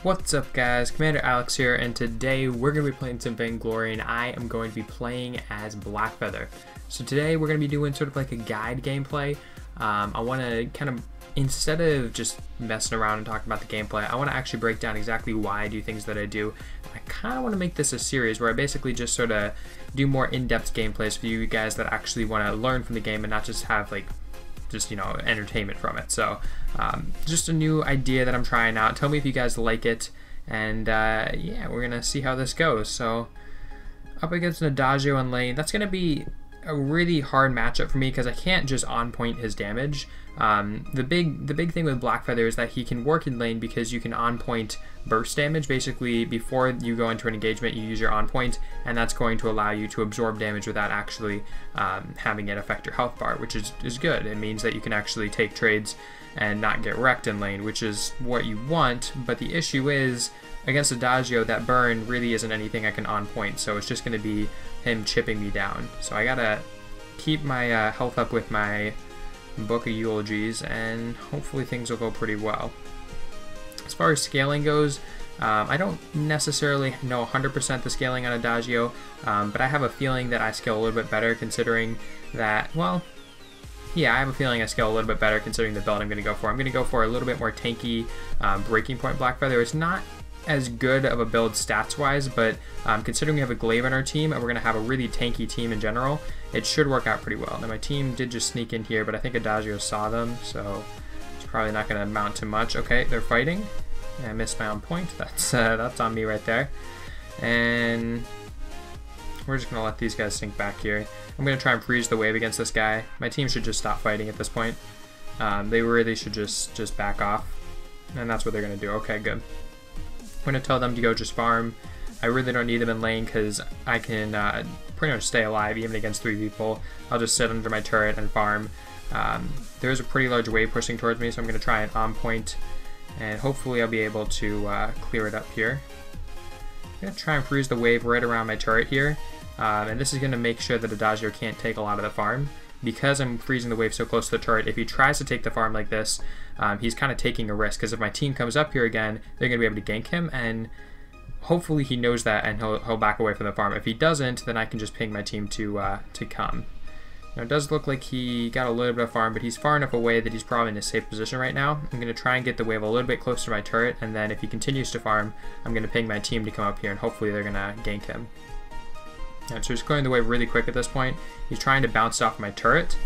What's up guys, Commander Alex here, and today we're going to be playing some Vainglory, and I am going to be playing as Blackfeather. So today we're going to be doing sort of like a guide gameplay. I want to kind of, instead of just messing around and talking about the gameplay, I want to actually break down exactly why I do things that I do. I kind of want to make this a series where I basically just sort of do more in-depth gameplays for you guys that actually want to learn from the game and not just have like entertainment from it. So just a new idea that I'm trying out. Tell me if you guys like it, and yeah, we're gonna see how this goes. So up against an Adagio on lane, that's gonna be a really hard matchup for me because I can't just on point his damage. The big thing with Blackfeather is that he can work in lane because you can on point burst damage. Basically, before you go into an engagement, you use your on point, and that's going to allow you to absorb damage without actually having it affect your health bar, which is good. It means that you can actually take trades and not get wrecked in lane, which is what you want. But the issue is, against Adagio, that burn really isn't anything I can on point, so it's just going to be him chipping me down. So I gotta keep my health up with my Book of Eulogies, and hopefully things will go pretty well. As far as scaling goes, I don't necessarily know 100% the scaling on Adagio, but I have a feeling that I scale a little bit better considering that, well, yeah, I have a feeling I scale a little bit better considering the build I'm going to go for. I'm going to go for a little bit more tanky breaking point Blackfeather. It's not as good of a build stats-wise, but considering we have a glaive on our team and we're going to have a really tanky team in general, it should work out pretty well. Now my team did just sneak in here, but I think Adagio saw them, so it's probably not going to amount to much. Okay, they're fighting. I missed my own point. That's on me right there. And we're just going to let these guys sink back here. I'm going to try and freeze the wave against this guy. My team should just stop fighting at this point. They really should just back off. And that's what they're going to do. Okay, good. I'm going to tell them to go just farm. I really don't need them in lane because I can pretty much stay alive even against 3 people. I'll just sit under my turret and farm. There is a pretty large wave pushing towards me, so I'm going to try and on point, and hopefully I'll be able to clear it up here. I'm going to try and freeze the wave right around my turret here, and this is going to make sure that Adagio can't take a lot of the farm. Because I'm freezing the wave so close to the turret, if he tries to take the farm like this, he's kind of taking a risk, because if my team comes up here again, they're going to be able to gank him, and hopefully he knows that and he'll back away from the farm. If he doesn't, then I can just ping my team to come. Now it does look like he got a little bit of farm, but he's far enough away that he's probably in a safe position right now. I'm going to try and get the wave a little bit closer to my turret, and then if he continues to farm, I'm going to ping my team to come up here, and hopefully they're going to gank him. So he's clearing the wave really quick at this point. He's trying to bounce off my turret,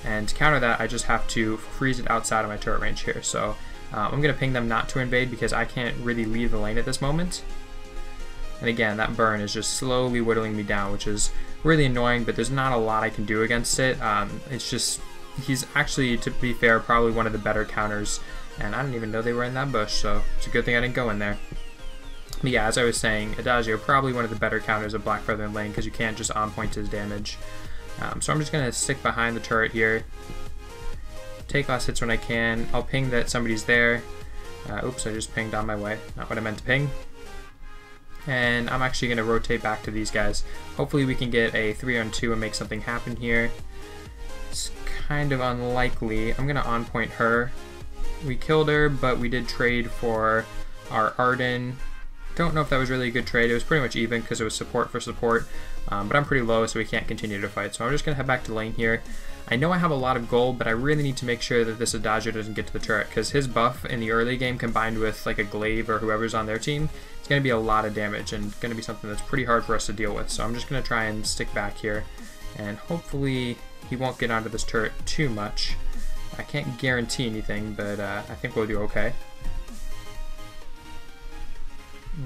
and to counter that, I just have to freeze it outside of my turret range here. So I'm going to ping them not to invade because I can't really leave the lane at this moment. And again, that burn is just slowly whittling me down, which is really annoying, but there's not a lot I can do against it. It's just, he's actually, to be fair, probably one of the better counters, and I didn't even know they were in that bush, so it's a good thing I didn't go in there. But yeah, as I was saying, Adagio probably one of the better counters of Blackfeather in lane because you can't just on point his damage. So I'm just going to stick behind the turret here, take last hits when I can. I'll ping that somebody's there. Oops, I just pinged on my way. Not what I meant to ping. And I'm actually going to rotate back to these guys. Hopefully we can get a 3-on-2 and make something happen here. It's kind of unlikely. I'm going to on point her. We killed her, but we did trade for our Arden. Don't know if that was really a good trade. It was pretty much even because it was support for support, but I'm pretty low, so we can't continue to fight. So I'm just going to head back to lane here. I know I have a lot of gold, but I really need to make sure that this Adagio doesn't get to the turret, because his buff in the early game combined with like a glaive or whoever's on their team, it's going to be a lot of damage and going to be something that's pretty hard for us to deal with. So I'm just going to try and stick back here, and hopefully he won't get onto this turret too much. I can't guarantee anything, but I think we'll do okay.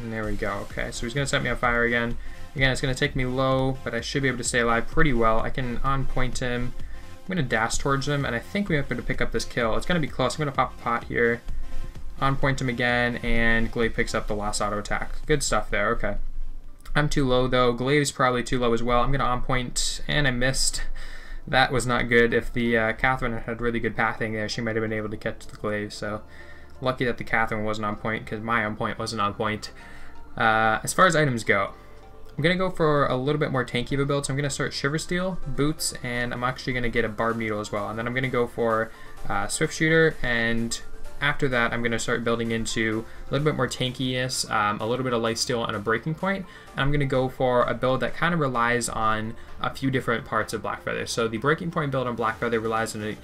And there we go. Okay, so he's going to set me on fire again. Again, it's going to take me low, but I should be able to stay alive pretty well. I can on-point him. I'm going to dash towards him, and I think we have to pick up this kill. It's going to be close. I'm going to pop a pot here. On-point him again, and Glaive picks up the last auto attack. Good stuff there. Okay. I'm too low, though. Glaive's probably too low as well. I'm going to on-point, and I missed. That was not good. If the Catherine had really good pathing there, she might have been able to catch the Glaive, so lucky that the Catherine wasn't on point, because my on point wasn't on point. As far as items go, I'm going to go for a little bit more tanky of a build, so I'm going to start Shiver Steel, Boots, and I'm actually going to get a Barb Needle as well. And then I'm going to go for Swift Shooter and after that, I'm going to start building into a little bit more tankiness, a little bit of lifesteal, and a breaking point. And I'm going to go for a build that kind of relies on a few different parts of Blackfeather. So the breaking point build on Blackfeather relies on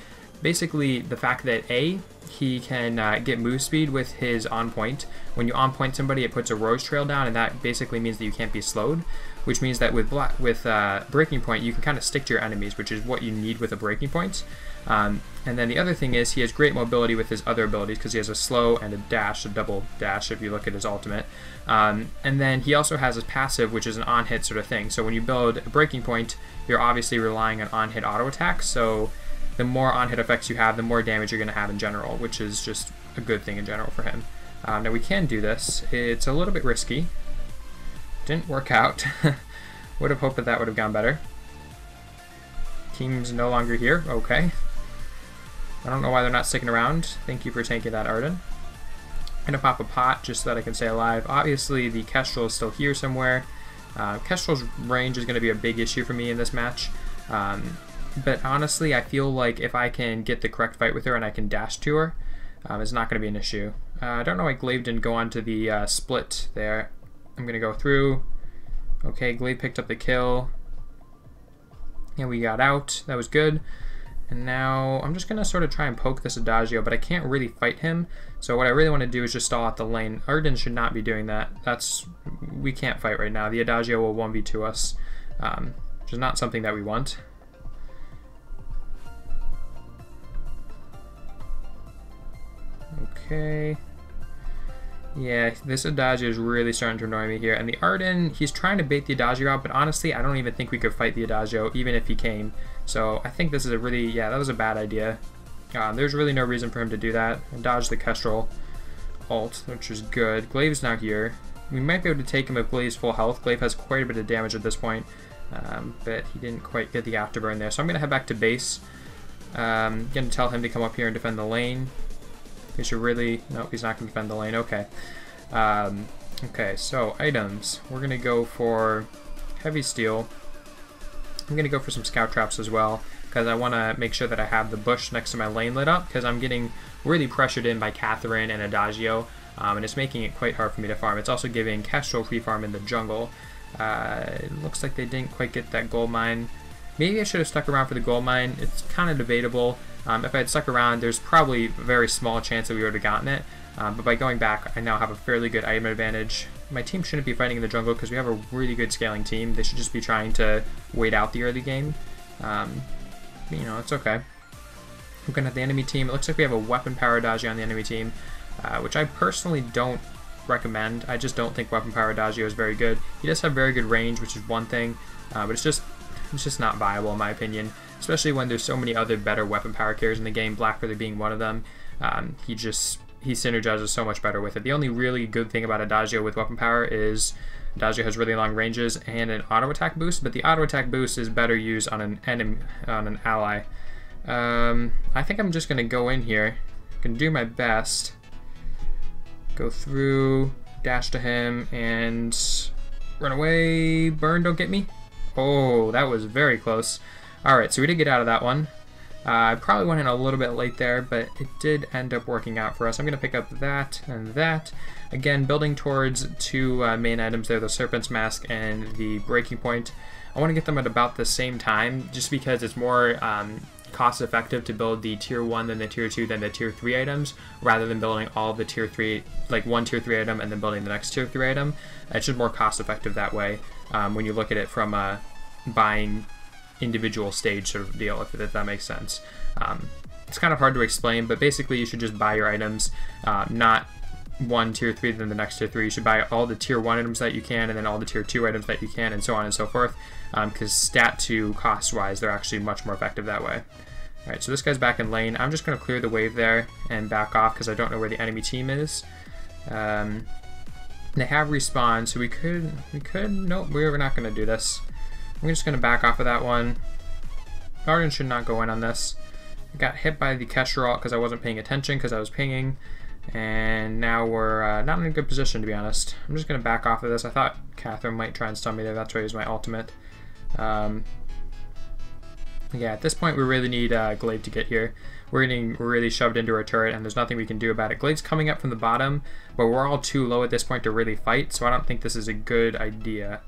basically the fact that he can get move speed with his on point. When you on point somebody, it puts a rose trail down, and that basically means that you can't be slowed, which means that with breaking point, you can kind of stick to your enemies, which is what you need with a breaking point. And then the other thing is he has great mobility with his other abilities because he has a slow and a dash, a double dash if you look at his ultimate. And then he also has his passive, which is an on-hit sort of thing. So when you build a breaking point, you're obviously relying on on-hit auto attacks. So the more on-hit effects you have, the more damage you're going to have in general, which is just a good thing in general for him. Now we can do this. It's a little bit risky. Didn't work out. Would have hoped that that would have gone better. Team's no longer here. Okay. I don't know why they're not sticking around. Thank you for tanking that, Arden. I'm going to pop a pot just so that I can stay alive. Obviously, the Kestrel is still here somewhere. Kestrel's range is going to be a big issue for me in this match. But honestly, I feel like if I can get the correct fight with her and I can dash to her, it's not going to be an issue. I don't know why Glaive didn't go on to the split there. I'm going to go through. Okay, Glaive picked up the kill. And we got out. That was good. And now I'm just going to sort of try and poke this Adagio, but I can't really fight him. So what I really want to do is just stall out the lane. Arden should not be doing that. We can't fight right now. The Adagio will 1v2 us, which is not something that we want. Okay. Yeah, this Adagio is really starting to annoy me here. And the Arden, he's trying to bait the Adagio out, but honestly, I don't even think we could fight the Adagio, even if he came. So I think this is a really, yeah, that was a bad idea. There's really no reason for him to do that. And dodge the Kestrel ult, which is good. Glaive's now here. We might be able to take him if Glaive's full health. Glaive has quite a bit of damage at this point, but he didn't quite get the afterburn there. So I'm going to head back to base. Going to tell him to come up here and defend the lane. He should really... Nope, he's not going to defend the lane. Okay. Okay, so items. We're going to go for heavy steel. I'm going to go for some scout traps as well, because I want to make sure that I have the bush next to my lane lit up, because I'm getting really pressured in by Catherine and Adagio, and it's making it quite hard for me to farm. It's also giving Kestrel free farm in the jungle. It looks like they didn't quite get that gold mine. Maybe I should have stuck around for the gold mine. It's kind of debatable. If I had stuck around, there's probably a very small chance that we would have gotten it. But by going back, I now have a fairly good item advantage. My team shouldn't be fighting in the jungle because we have a really good scaling team. They should just be trying to wait out the early game. You know, it's okay. Looking at the enemy team, it looks like we have a weapon power Adagio on the enemy team, which I personally don't recommend. I just don't think weapon power Adagio is very good. He does have very good range, which is one thing, but it's just not viable in my opinion, especially when there's so many other better weapon power carriers in the game, Blackfeather being one of them. He synergizes so much better with it. The only really good thing about Adagio with weapon power is Adagio has really long ranges and an auto attack boost, but the auto attack boost is better used on an enemy, on an ally. I think I'm just gonna go in here, gonna do my best, go through, dash to him, and run away. Burn, don't get me. Oh, that was very close. Alright, so we did get out of that one. I probably went in a little bit late there, but it did end up working out for us. I'm going to pick up that and that. Again, building towards two main items there, the Serpent's Mask and the Breaking Point. I want to get them at about the same time, just because it's more cost effective to build the tier 1, then the tier 2, then the tier 3 items, rather than building all the tier 3, like one tier 3 item and then building the next tier 3 item. It's just more cost effective that way when you look at it from buying individual stage sort of deal, if that makes sense. It's kind of hard to explain, but basically you should just buy your items, not one tier 3 then the next tier 3. You should buy all the tier 1 items that you can, and then all the tier 2 items that you can, and so on and so forth, because stat to cost wise they're actually much more effective that way. Alright, so this guy's back in lane. I'm just going to clear the wave there and back off because I don't know where the enemy team is. They have respawned, so we could, nope, we're not going to do this. I'm just going to back off of that one. Arden should not go in on this. I got hit by the Kestrel because I wasn't paying attention because I was pinging. And now we're not in a good position, to be honest. I'm just going to back off of this. I thought Catherine might try and stun me there. That's why I used my ultimate. Yeah, at this point we really need Glaive to get here. We're getting really shoved into our turret and there's nothing we can do about it. Glaive's coming up from the bottom, but we're all too low at this point to really fight, so I don't think this is a good idea.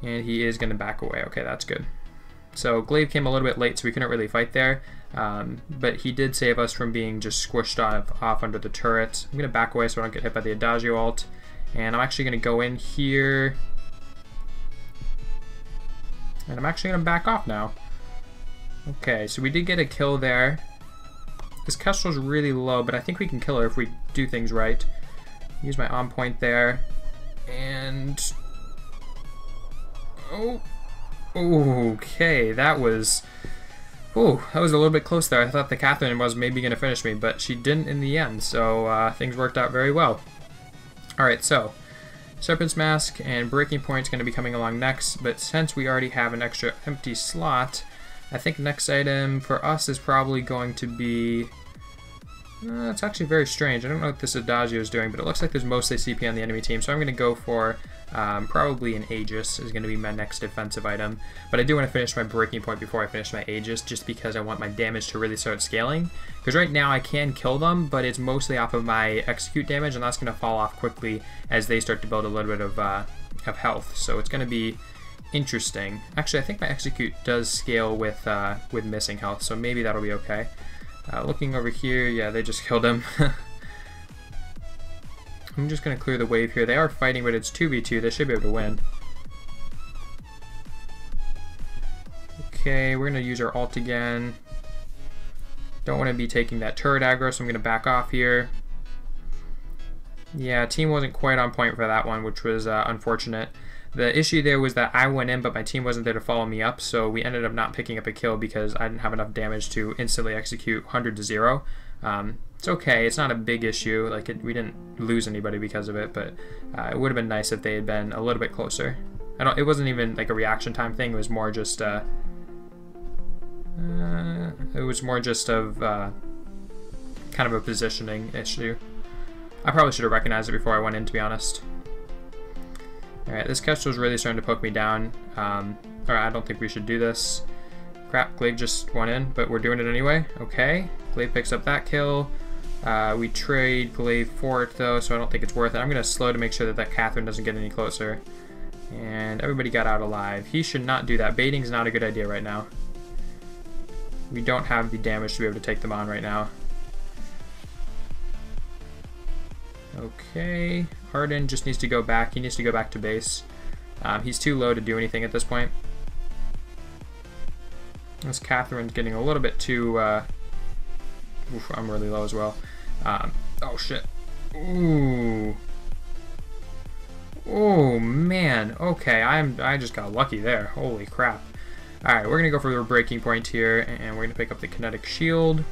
And he is going to back away. Okay, that's good. So Glaive came a little bit late, so we couldn't really fight there. But he did save us from being just squished off under the turret. I'm going to back away so I don't get hit by the Adagio ult. And I'm actually going to go in here. And I'm actually going to back off now. Okay, so we did get a kill there. This Kestrel's really low, but I think we can kill her if we do things right. Use my on point there. And... oh. Okay, that was... ooh, that was a little bit close there. I thought the Catherine was maybe going to finish me, but she didn't in the end, so things worked out very well. Alright, so Serpent's Mask and Breaking Point is going to be coming along next, but since we already have an extra empty slot, I think next item for us is probably going to be... it's actually very strange. I don't know what this Adagio is doing, but it looks like there's mostly CP on the enemy team, so I'm going to go for probably an Aegis is going to be my next defensive item. But I do want to finish my Breaking Point before I finish my Aegis, just because I want my damage to really start scaling. Because right now I can kill them, but it's mostly off of my execute damage, and that's going to fall off quickly as they start to build a little bit of health. So it's going to be interesting. Actually, I think my execute does scale with missing health, so maybe that'll be okay. Looking over here, yeah, they just killed him. I'm just going to clear the wave here. They are fighting, but it's 2v2. They should be able to win. Okay, we're going to use our ult again. Don't want to be taking that turret aggro, so I'm going to back off here. Yeah, team wasn't quite on point for that one, which was unfortunate. The issue there was that I went in, but my team wasn't there to follow me up, so we ended up not picking up a kill because I didn't have enough damage to instantly execute 100 to 0. It's okay, it's not a big issue, like we didn't lose anybody because of it, but it would have been nice if they had been a little bit closer. It wasn't even like a reaction time thing, it was more just of kind of a positioning issue. I probably should have recognized it before I went in, to be honest. Alright, this Kestrel's really starting to poke me down. Alright, I don't think we should do this. Crap, Glaive just went in, but we're doing it anyway. Okay, Glaive picks up that kill. We trade Glaive for it though, so I don't think it's worth it. I'm going to slow to make sure that Catherine doesn't get any closer. And everybody got out alive. He should not do that. Baiting's not a good idea right now. We don't have the damage to be able to take them on right now. Okay, Arden just needs to go back. He needs to go back to base. He's too low to do anything at this point. This Catherine's getting a little bit too... oof, I'm really low as well. Oh shit. Ooh. Oh man. Okay, I just got lucky there. Holy crap. Alright, we're gonna go for the Breaking Point here, and we're gonna pick up the Kinetic Shield.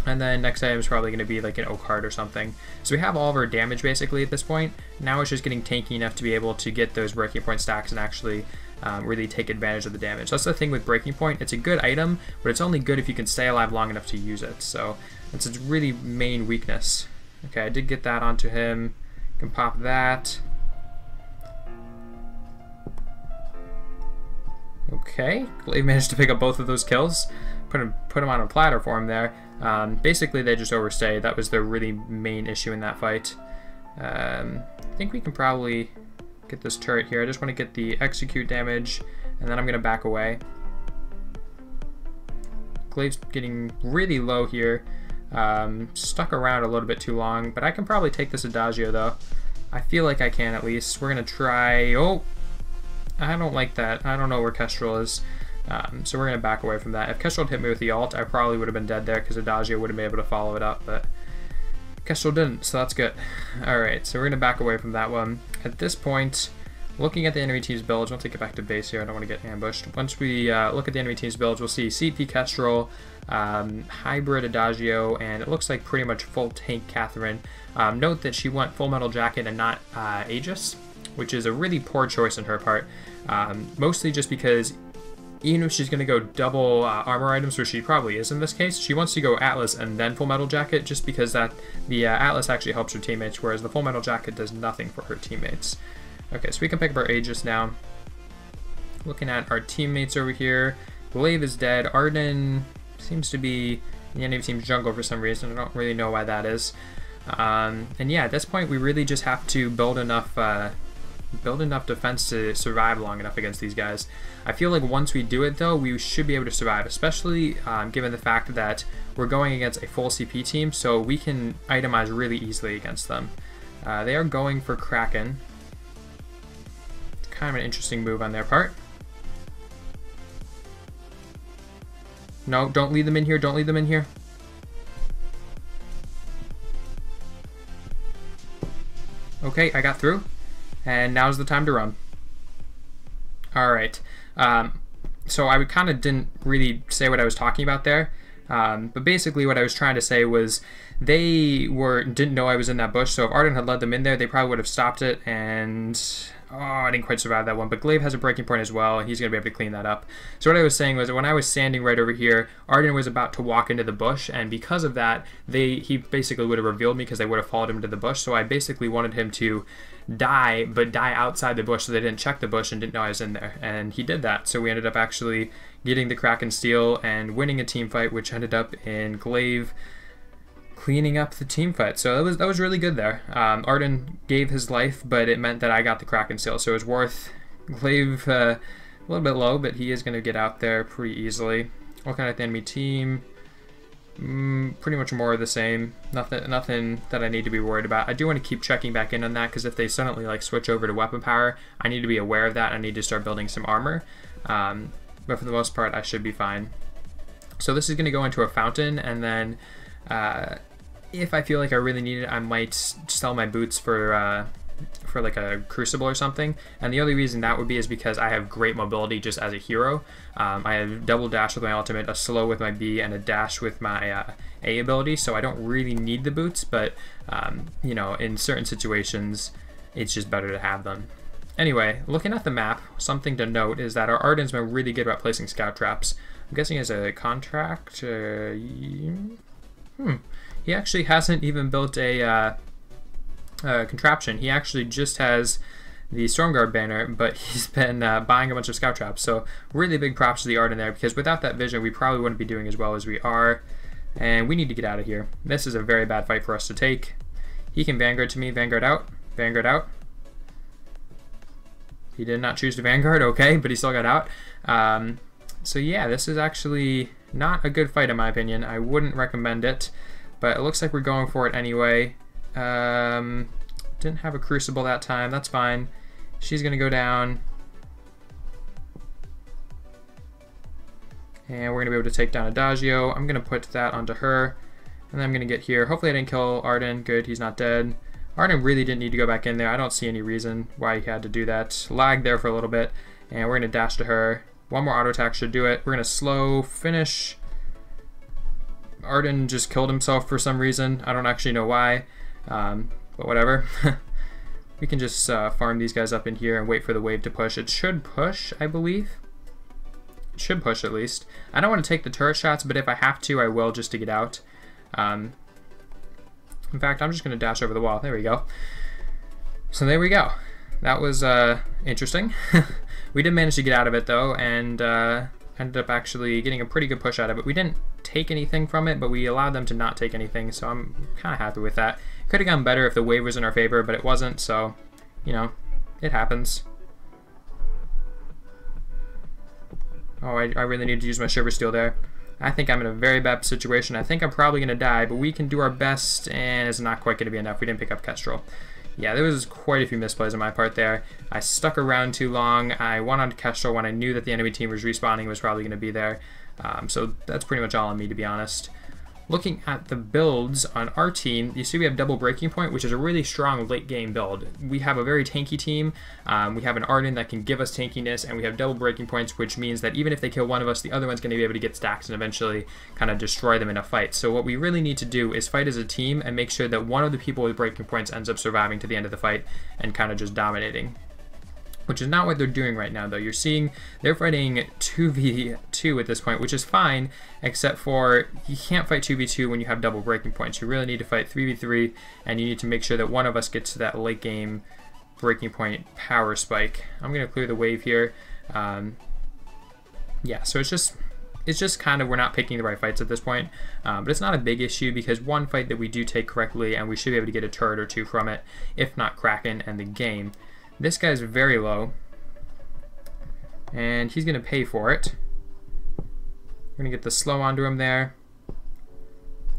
And then next item is probably going to be like an Oak Heart or something. So we have all of our damage basically at this point. Now it's just getting tanky enough to be able to get those Breaking Point stacks and actually really take advantage of the damage. That's the thing with Breaking Point. It's a good item, but it's only good if you can stay alive long enough to use it. So that's its really main weakness. Okay, I did get that onto him. Can pop that. Okay, Glaive managed to pick up both of those kills. Put him on a platter for him there. Basically, they just overstayed. That was the really main issue in that fight. I think we can probably get this turret here. I just want to get the execute damage, and then I'm going to back away. Glaive's getting really low here. Stuck around a little bit too long, but I can probably take this Adagio, though. I feel like I can, at least. We're going to try... Oh! I don't like that. I don't know where Kestrel is. So we're going to back away from that. If Kestrel had hit me with the ult, I probably would have been dead there because Adagio would have been able to follow it up, but Kestrel didn't, so that's good. Alright, so we're going to back away from that one. At this point, looking at the enemy team's builds, we'll take it back to base here, I don't want to get ambushed. Once we look at the enemy team's builds, we'll see CP Kestrel, Hybrid Adagio, and it looks like pretty much full tank Catherine. Note that she went Full Metal Jacket and not Aegis, which is a really poor choice on her part. Mostly just because even if she's going to go double armor items, which she probably is in this case, she wants to go Atlas and then Full Metal Jacket, just because that the Atlas actually helps her teammates, whereas the Full Metal Jacket does nothing for her teammates. Okay, so we can pick up our Aegis now. Looking at our teammates over here, Glaive is dead. Arden seems to be in the enemy team's jungle for some reason. I don't really know why that is. And yeah, at this point we really just have to build enough defense to survive long enough against these guys. I feel like once we do it though, we should be able to survive, especially given the fact that we're going against a full CP team, so we can itemize really easily against them. They are going for Kraken. It's kind of an interesting move on their part. No, don't lead them in here, don't lead them in here. Okay, I got through. And now's the time to run. Alright, so I kind of didn't really say what I was talking about there, but basically what I was trying to say was they didn't know I was in that bush, so if Arden had led them in there, they probably would have stopped it, and oh, I didn't quite survive that one, but Glaive has a breaking point as well, and he's going to be able to clean that up. So what I was saying was that when I was standing right over here, Arden was about to walk into the bush, and because of that, he basically would have revealed me because they would have followed him to the bush, so I basically wanted him to die, but die outside the bush so they didn't check the bush and didn't know I was in there, and he did that, so we ended up actually getting the Kraken steal and winning a team fight, which ended up in Glaive cleaning up the team fight. So that was really good there. Arden gave his life, but it meant that I got the Kraken steal, so it was worth. Glaive a little bit low, but he is going to get out there pretty easily. Looking at the enemy team, pretty much more of the same. Nothing that I need to be worried about. I do want to keep checking back in on that, because if they suddenly like switch over to weapon power, I need to be aware of that. I need to start building some armor, but for the most part I should be fine. So this is going to go into a fountain, and then if I feel like I really need it, I might sell my boots for like a crucible or something. And the only reason that would be is because I have great mobility just as a hero. I have double dash with my ultimate, a slow with my B, and a dash with my A ability, so I don't really need the boots, but you know, in certain situations it's just better to have them. Anyway, looking at the map, something to note is that our Arden's been really good about placing scout traps. I'm guessing he has a contract. He actually hasn't even built a contraption. He actually just has the Stormguard banner, but he's been buying a bunch of scout traps. So really big props to the Arden there, because without that vision we probably wouldn't be doing as well as we are. And we need to get out of here. This is a very bad fight for us to take. He can Vanguard to me. Vanguard out. Vanguard out. He did not choose to Vanguard, okay, but he still got out. So yeah, this is actually not a good fight in my opinion. I wouldn't recommend it, but it looks like we're going for it anyway. Didn't have a crucible that time, that's fine. She's gonna go down. And we're gonna be able to take down Adagio. I'm gonna put that onto her, and then I'm gonna get here. Hopefully I didn't kill Arden. Good, he's not dead. Arden really didn't need to go back in there. I don't see any reason why he had to do that. Lag there for a little bit, and we're gonna dash to her. One more auto attack should do it. We're gonna slow finish. Arden just killed himself for some reason. I don't actually know why, but whatever. We can just farm these guys up in here and wait for the wave to push. It should push, I believe. It should push at least. I don't want to take the turret shots, but if I have to, I will, just to get out. In fact, I'm just going to dash over the wall. There we go. So there we go. That was interesting. We did manage to get out of it though, and ended up actually getting a pretty good push out of it. We didn't take anything from it, but we allowed them to not take anything, so I'm kind of happy with that. Could have gone better if the wave was in our favor, but it wasn't, so, you know, it happens. Oh, I really need to use my Shiver Steel there. I think I'm in a very bad situation. I think I'm probably going to die, but we can do our best, and it's not quite going to be enough. We didn't pick up Kestrel. Yeah, there was quite a few misplays on my part there. I stuck around too long. I went on to Kestrel when I knew that the enemy team was respawning and was probably going to be there. So that's pretty much all on me, to be honest. Looking at the builds on our team, you see we have double breaking point, which is a really strong late game build. We have a very tanky team. We have an Arden that can give us tankiness, and we have double breaking points, which means that even if they kill one of us, the other one's going to be able to get stacks and eventually kind of destroy them in a fight. So what we really need to do is fight as a team and make sure that one of the people with breaking points ends up surviving to the end of the fight and kind of just dominating. Which is not what they're doing right now, though. You're seeing they're fighting 2v2 at this point, which is fine, except for you can't fight 2v2 when you have double breaking points. You really need to fight 3v3, and you need to make sure that one of us gets to that late game breaking point power spike. I'm going to clear the wave here. yeah, so it's just kind of, we're not picking the right fights at this point, but it's not a big issue because one fight that we do take correctly and we should be able to get a turret or two from it, if not Kraken and the game. This guy's very low, and he's going to pay for it. We're going to get the slow onto him there.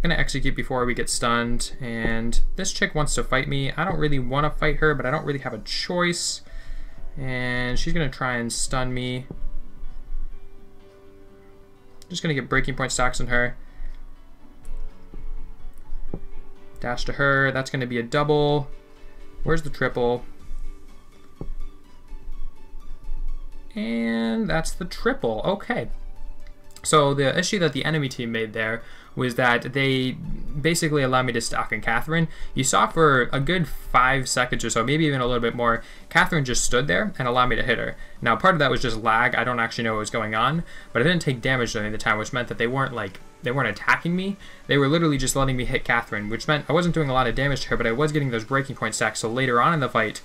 Going to execute before we get stunned, and this chick wants to fight me. I don't really want to fight her, but I don't really have a choice, and she's going to try and stun me. Just going to get breaking point stacks on her. Dash to her. That's going to be a double. Where's the triple? And that's the triple. Okay. So the issue that the enemy team made there was that they basically allowed me to stack on Catherine. You saw for a good 5 seconds or so, maybe even a little bit more, Catherine just stood there and allowed me to hit her. Now part of that was just lag. I don't actually know what was going on, but I didn't take damage during the time, which meant that they weren't attacking me. They were literally just letting me hit Catherine, which meant I wasn't doing a lot of damage to her, but I was getting those breaking point stacks. So later on in the fight,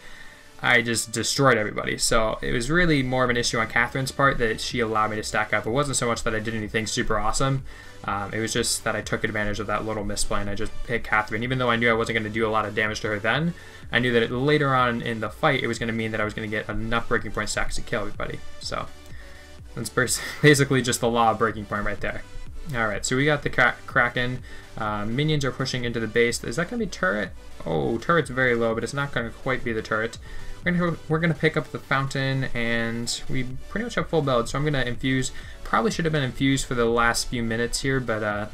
I just destroyed everybody. So it was really more of an issue on Catherine's part that she allowed me to stack up. It wasn't so much that I did anything super awesome. It was just that I took advantage of that little misplay and I just hit Catherine. Even though I knew I wasn't going to do a lot of damage to her then, I knew that later on in the fight it was going to mean that I was going to get enough breaking point stacks to kill everybody. So that's basically just the law of breaking point right there. Alright, so we got the Kraken. Minions are pushing into the base. Is that going to be turret? Oh, turret's very low, but it's not going to quite be the turret. We're gonna pick up the fountain, and we pretty much have full build, so I'm gonna infuse. Probably should have been infused for the last few minutes here, but I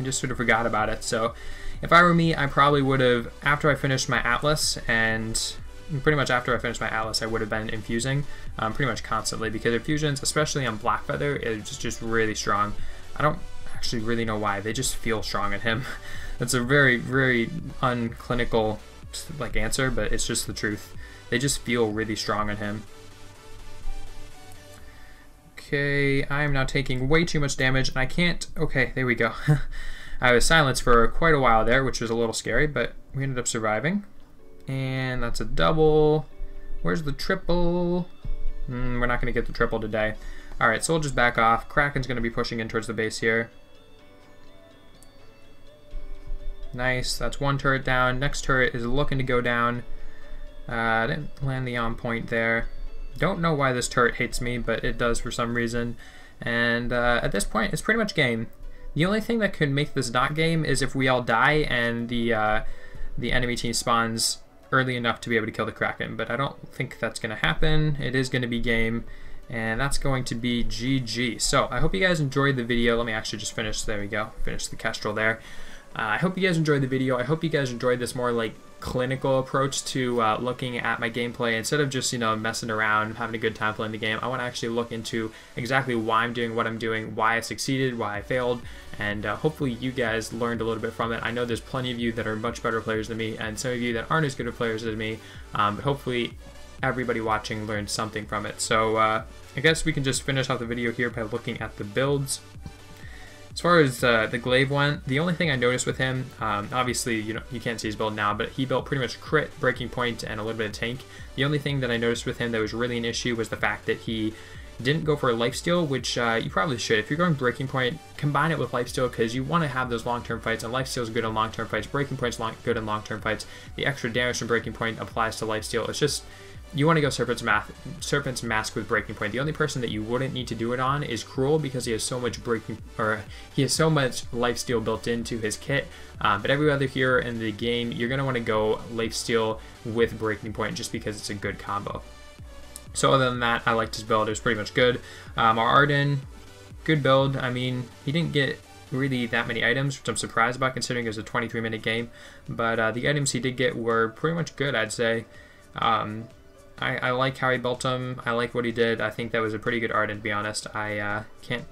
just sort of forgot about it. So if I were me, I probably would have, after I finished my Atlas, and pretty much after I finished my Atlas, I would have been infusing pretty much constantly, because infusions, especially on Blackfeather, is just really strong. I don't actually really know why. They just feel strong in him. That's a very, very unclinical answer, but it's just the truth. They just feel really strong on him. Okay, I am now taking way too much damage, and I can't... Okay, there we go. I was silenced for quite a while there, which was a little scary, but we ended up surviving. And that's a double. Where's the triple? We're not going to get the triple today. Alright, so we'll just back off. Kraken's going to be pushing in towards the base here. Nice, that's one turret down. Next turret is looking to go down. Didn't land the on point there. Don't know why this turret hates me, but it does for some reason. And at this point, it's pretty much game. The only thing that could make this not game is if we all die and the enemy team spawns early enough to be able to kill the Kraken. But I don't think that's going to happen. It is going to be game, and that's going to be GG. So I hope you guys enjoyed the video. Let me actually just finish. There we go. Finish the Kestrel there. I hope you guys enjoyed the video. I hope you guys enjoyed this more clinical approach to looking at my gameplay instead of just messing around, having a good time playing the game. I want to actually look into exactly why I'm doing what I'm doing, why I succeeded, why I failed, and hopefully you guys learned a little bit from it. I know there's plenty of you that are much better players than me, and some of you that aren't as good of players as me, but hopefully everybody watching learned something from it. So I guess we can just finish off the video here by looking at the builds. As far as the glaive went, the only thing I noticed with him, obviously you can't see his build now, but he built pretty much crit, breaking point, and a little bit of tank. The only thing that I noticed with him that was really an issue was the fact that he didn't go for a lifesteal, which you probably should. If you're going breaking point, combine it with lifesteal, because you want to have those long-term fights, and lifesteal is good in long-term fights. Breaking point's good in long-term fights. The extra damage from breaking point applies to lifesteal. It's just, you want to go Serpent's Mask with breaking point. The only person that you wouldn't need to do it on is Cruel, because he has so much lifesteal built into his kit. But every other hero in the game, you're going to want to go lifesteal with breaking point just because it's a good combo. So other than that, I liked his build. It was pretty much good. Our Arden, good build. I mean, he didn't get really that many items, which I'm surprised about considering it was a 23-minute game. But the items he did get were pretty much good, I'd say. I like how he built him. I like what he did. I think that was a pretty good Arden, to be honest. I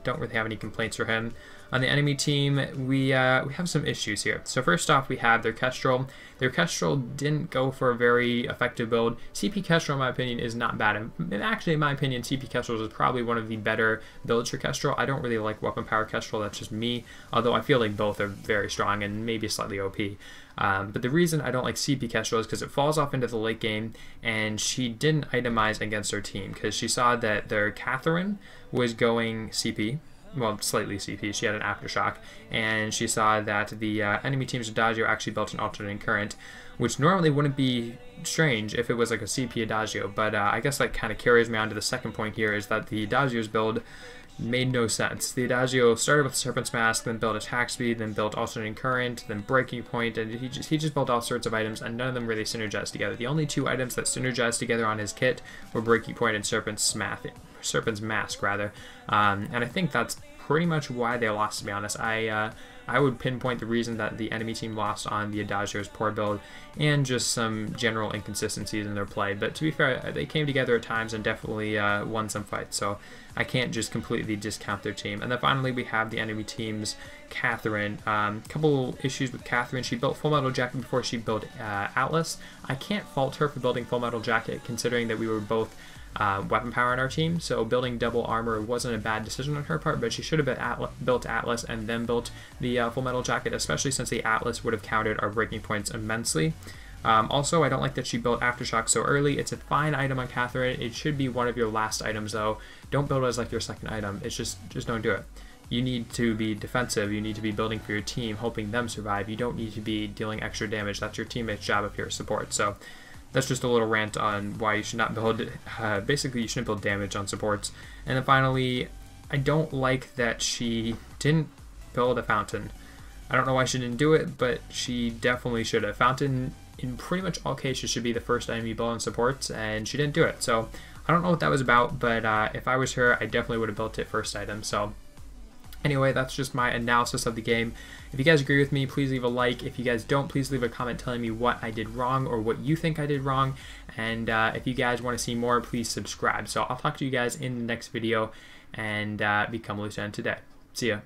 don't really have any complaints for him. On the enemy team, we have some issues here. So first off, we have their Kestrel. Their Kestrel didn't go for a very effective build. CP Kestrel, in my opinion, is not bad. And actually, in my opinion, CP Kestrel is probably one of the better builds for Kestrel. I don't really like Weapon Power Kestrel, that's just me, although I feel like both are very strong and maybe slightly OP. But the reason I don't like CP Kestrel is because it falls off into the late game, and she didn't itemize against her team because she saw that their Catherine was going CP. Well, slightly CP, she had an Aftershock, and she saw that the enemy team's Adagio actually built an alternating current, which normally wouldn't be strange if it was like a CP Adagio, but I guess that kind of carries me on to the second point here, is that the Adagio's build made no sense. The Adagio started with Serpent's Mask, then built attack speed, then built alternating current, then breaking point, and he just built all sorts of items, and none of them really synergized together. The only two items that synergized together on his kit were breaking point and Serpent's Mask rather, and I think that's pretty much why they lost, to be honest. I would pinpoint the reason that the enemy team lost on the Adagio's poor build and just some general inconsistencies in their play. But to be fair, they came together at times and definitely won some fights, so I can't just completely discount their team. And then finally we have the enemy team's Catherine. Couple issues with Catherine. She built Full Metal Jacket before she built Atlas. I can't fault her for building Full Metal Jacket, considering that we were both weapon power on our team, so building double armor wasn't a bad decision on her part, but she should have built Atlas and then built the Full Metal Jacket, especially since the Atlas would have countered our breaking points immensely. Also, I don't like that she built Aftershock so early. It's a fine item on Catherine. It should be one of your last items, though. Don't build it as like your second item. It's just don't do it. You need to be defensive. You need to be building for your team, hoping them survive. You don't need to be dealing extra damage. That's your teammate's job if you're a support. So that's just a little rant on why you should not build, basically you shouldn't build damage on supports. And then finally, I don't like that she didn't build a Fountain. I don't know why she didn't do it, but she definitely should have. Fountain, in pretty much all cases, should be the first item you build on supports, and she didn't do it. So I don't know what that was about, but if I was her, I definitely would have built it first item. So anyway, that's just my analysis of the game. If you guys agree with me, please leave a like. If you guys don't, please leave a comment telling me what I did wrong or what you think I did wrong. And if you guys want to see more, please subscribe. So I'll talk to you guys in the next video, and become a Lieutenant today. See ya.